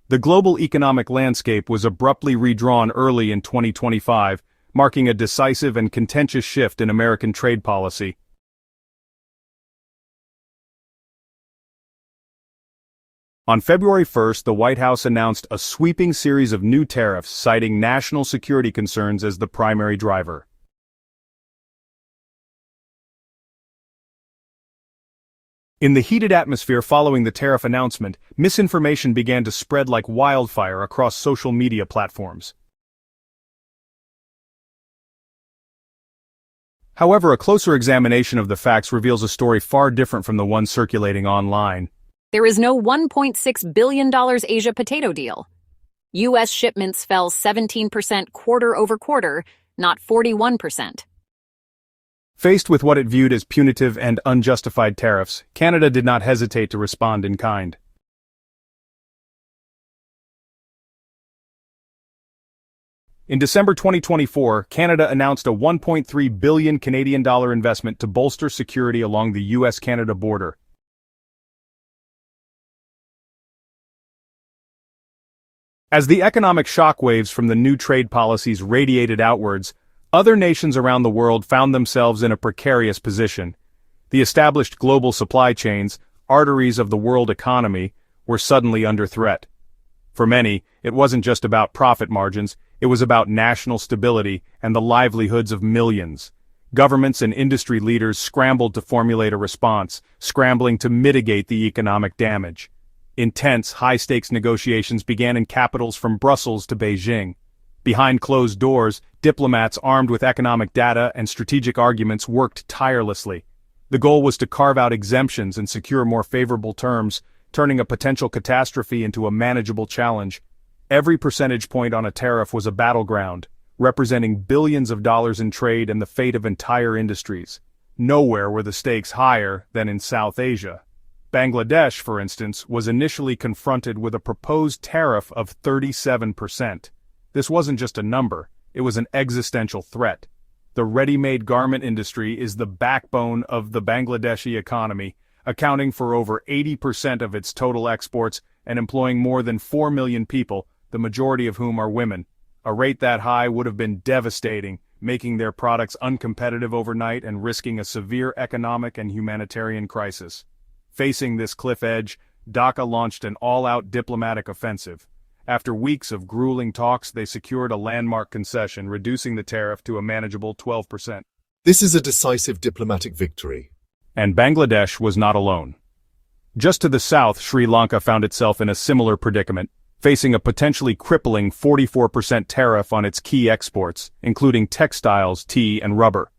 The global economic landscape was abruptly redrawn early in 2025, marking a decisive and contentious shift in American trade policy. On February 1st, the White House announced a sweeping series of new tariffs, citing national security concerns as the primary driver. In the heated atmosphere following the tariff announcement, misinformation began to spread like wildfire across social media platforms. However, a closer examination of the facts reveals a story far different from the one circulating online. There is no $1.6 billion Asia potato deal. U.S. shipments fell 17% quarter over quarter, not 41%. Faced with what it viewed as punitive and unjustified tariffs, Canada did not hesitate to respond in kind. In December 2024, Canada announced a $1.3 billion Canadian dollar investment to bolster security along the U.S.-Canada border. As the economic shockwaves from the new trade policies radiated outwards, other nations around the world found themselves in a precarious position. The established global supply chains, arteries of the world economy, were suddenly under threat. For many, it wasn't just about profit margins, it was about national stability and the livelihoods of millions. Governments and industry leaders scrambled to formulate a response, scrambling to mitigate the economic damage. Intense, high-stakes negotiations began in capitals from Brussels to Beijing. Behind closed doors, diplomats armed with economic data and strategic arguments worked tirelessly. The goal was to carve out exemptions and secure more favorable terms, turning a potential catastrophe into a manageable challenge. Every percentage point on a tariff was a battleground, representing billions of dollars in trade and the fate of entire industries. Nowhere were the stakes higher than in South Asia. Bangladesh, for instance, was initially confronted with a proposed tariff of 37%. This wasn't just a number, it was an existential threat. The ready-made garment industry is the backbone of the Bangladeshi economy, accounting for over 80% of its total exports and employing more than 4 million people, the majority of whom are women. A rate that high would have been devastating, making their products uncompetitive overnight and risking a severe economic and humanitarian crisis. Facing this cliff edge, Dhaka launched an all-out diplomatic offensive. After weeks of grueling talks, they secured a landmark concession, reducing the tariff to a manageable 12%. This is a decisive diplomatic victory. And Bangladesh was not alone. Just to the south, Sri Lanka found itself in a similar predicament, facing a potentially crippling 44% tariff on its key exports, including textiles, tea, and rubber.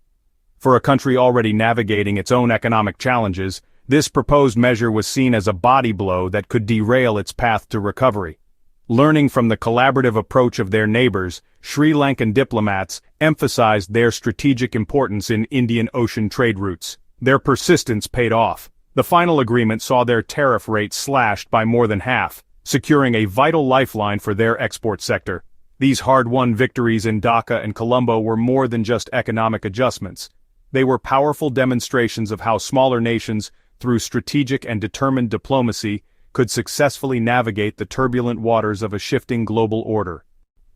For a country already navigating its own economic challenges, this proposed measure was seen as a body blow that could derail its path to recovery. Learning from the collaborative approach of their neighbors, Sri Lankan diplomats emphasized their strategic importance in Indian Ocean trade routes. Their persistence paid off. The final agreement saw their tariff rate slashed by more than half, securing a vital lifeline for their export sector. These hard-won victories in Dhaka and Colombo were more than just economic adjustments. They were powerful demonstrations of how smaller nations, through strategic and determined diplomacy, could successfully navigate the turbulent waters of a shifting global order.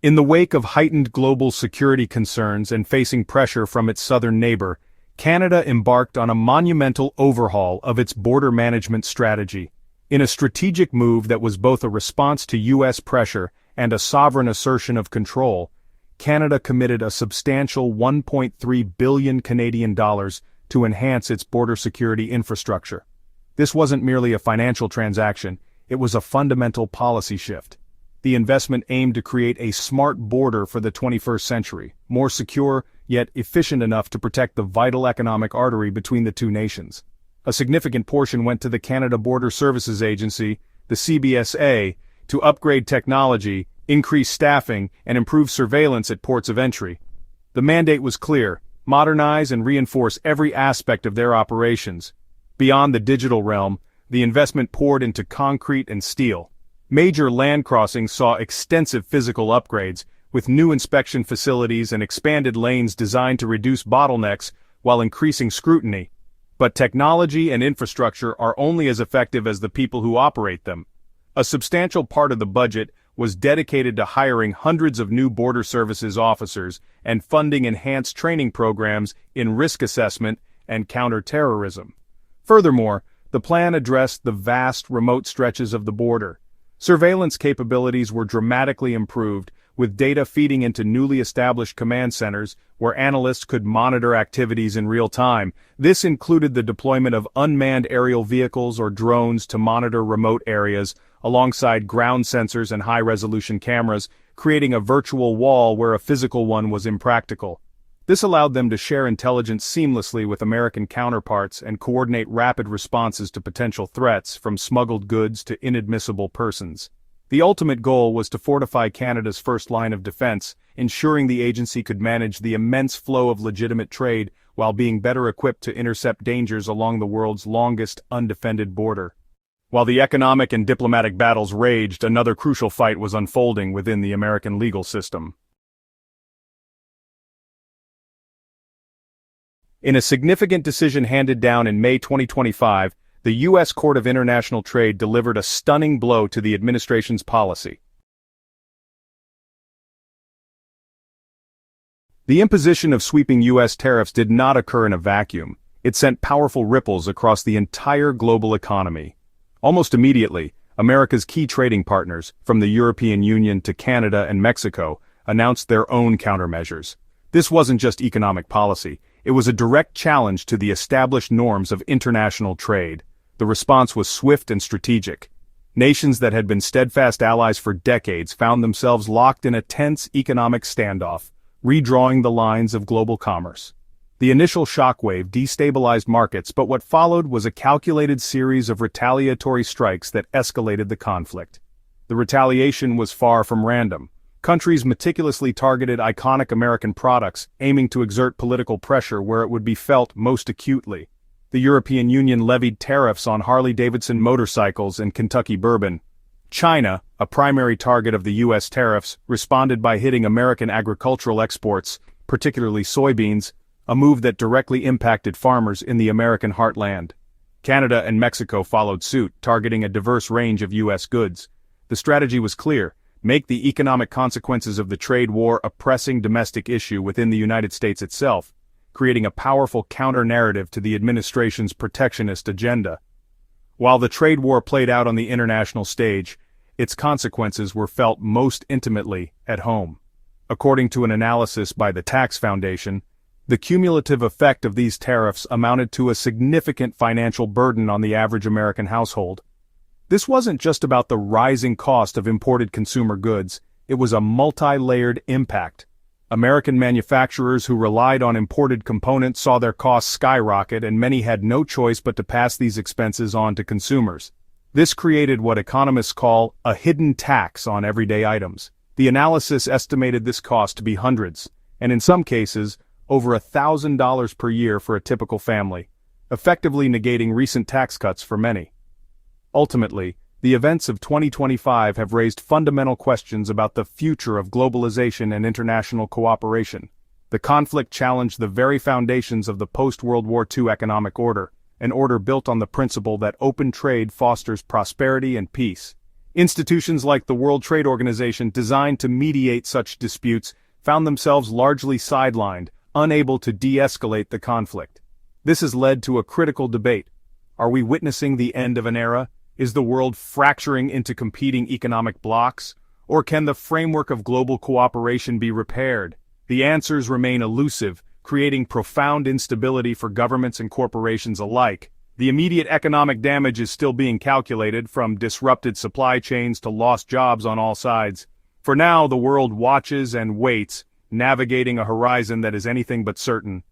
In the wake of heightened global security concerns and facing pressure from its southern neighbor, Canada embarked on a monumental overhaul of its border management strategy. In a strategic move that was both a response to U.S. pressure and a sovereign assertion of control, Canada committed a substantial $1.3 billion Canadian dollars to enhance its border security infrastructure. This wasn't merely a financial transaction, it was a fundamental policy shift. The investment aimed to create a smart border for the 21st century, more secure, yet efficient enough to protect the vital economic artery between the two nations. A significant portion went to the Canada Border Services Agency, the CBSA, to upgrade technology, increase staffing, and improve surveillance at ports of entry. The mandate was clear: modernize and reinforce every aspect of their operations. Beyond the digital realm, the investment poured into concrete and steel. Major land crossings saw extensive physical upgrades, with new inspection facilities and expanded lanes designed to reduce bottlenecks while increasing scrutiny. But technology and infrastructure are only as effective as the people who operate them. A substantial part of the budget was dedicated to hiring hundreds of new border services officers and funding enhanced training programs in risk assessment and counterterrorism. Furthermore, the plan addressed the vast remote stretches of the border. Surveillance capabilities were dramatically improved, with data feeding into newly established command centers where analysts could monitor activities in real time. This included the deployment of unmanned aerial vehicles or drones to monitor remote areas, alongside ground sensors and high-resolution cameras, creating a virtual wall where a physical one was impractical. This allowed them to share intelligence seamlessly with American counterparts and coordinate rapid responses to potential threats, from smuggled goods to inadmissible persons. The ultimate goal was to fortify Canada's first line of defense, ensuring the agency could manage the immense flow of legitimate trade while being better equipped to intercept dangers along the world's longest undefended border. While the economic and diplomatic battles raged, another crucial fight was unfolding within the American legal system. In a significant decision handed down in May 2025, the U.S. Court of International Trade delivered a stunning blow to the administration's policy. The imposition of sweeping U.S. tariffs did not occur in a vacuum. It sent powerful ripples across the entire global economy. Almost immediately, America's key trading partners, from the European Union to Canada and Mexico, announced their own countermeasures. This wasn't just economic policy. It was a direct challenge to the established norms of international trade. The response was swift and strategic. Nations that had been steadfast allies for decades found themselves locked in a tense economic standoff, redrawing the lines of global commerce. The initial shockwave destabilized markets, but what followed was a calculated series of retaliatory strikes that escalated the conflict. The retaliation was far from random. Countries meticulously targeted iconic American products, aiming to exert political pressure where it would be felt most acutely. The European Union levied tariffs on Harley-Davidson motorcycles and Kentucky bourbon. China, a primary target of the U.S. tariffs, responded by hitting American agricultural exports, particularly soybeans, a move that directly impacted farmers in the American heartland. Canada and Mexico followed suit, targeting a diverse range of U.S. goods. The strategy was clear: make the economic consequences of the trade war a pressing domestic issue within the United States itself, creating a powerful counter-narrative to the administration's protectionist agenda. While the trade war played out on the international stage, its consequences were felt most intimately at home. According to an analysis by the Tax Foundation, the cumulative effect of these tariffs amounted to a significant financial burden on the average American household. This wasn't just about the rising cost of imported consumer goods, it was a multi-layered impact. American manufacturers who relied on imported components saw their costs skyrocket, and many had no choice but to pass these expenses on to consumers. This created what economists call a hidden tax on everyday items. The analysis estimated this cost to be hundreds, and in some cases, over $1,000 per year for a typical family, effectively negating recent tax cuts for many. Ultimately, the events of 2025 have raised fundamental questions about the future of globalization and international cooperation. The conflict challenged the very foundations of the post-World War II economic order, an order built on the principle that open trade fosters prosperity and peace. Institutions like the World Trade Organization, designed to mediate such disputes, found themselves largely sidelined, unable to de-escalate the conflict. This has led to a critical debate. Are we witnessing the end of an era? Is the world fracturing into competing economic blocs? Or can the framework of global cooperation be repaired? The answers remain elusive, creating profound instability for governments and corporations alike. The immediate economic damage is still being calculated, from disrupted supply chains to lost jobs on all sides. For now, the world watches and waits, navigating a horizon that is anything but certain.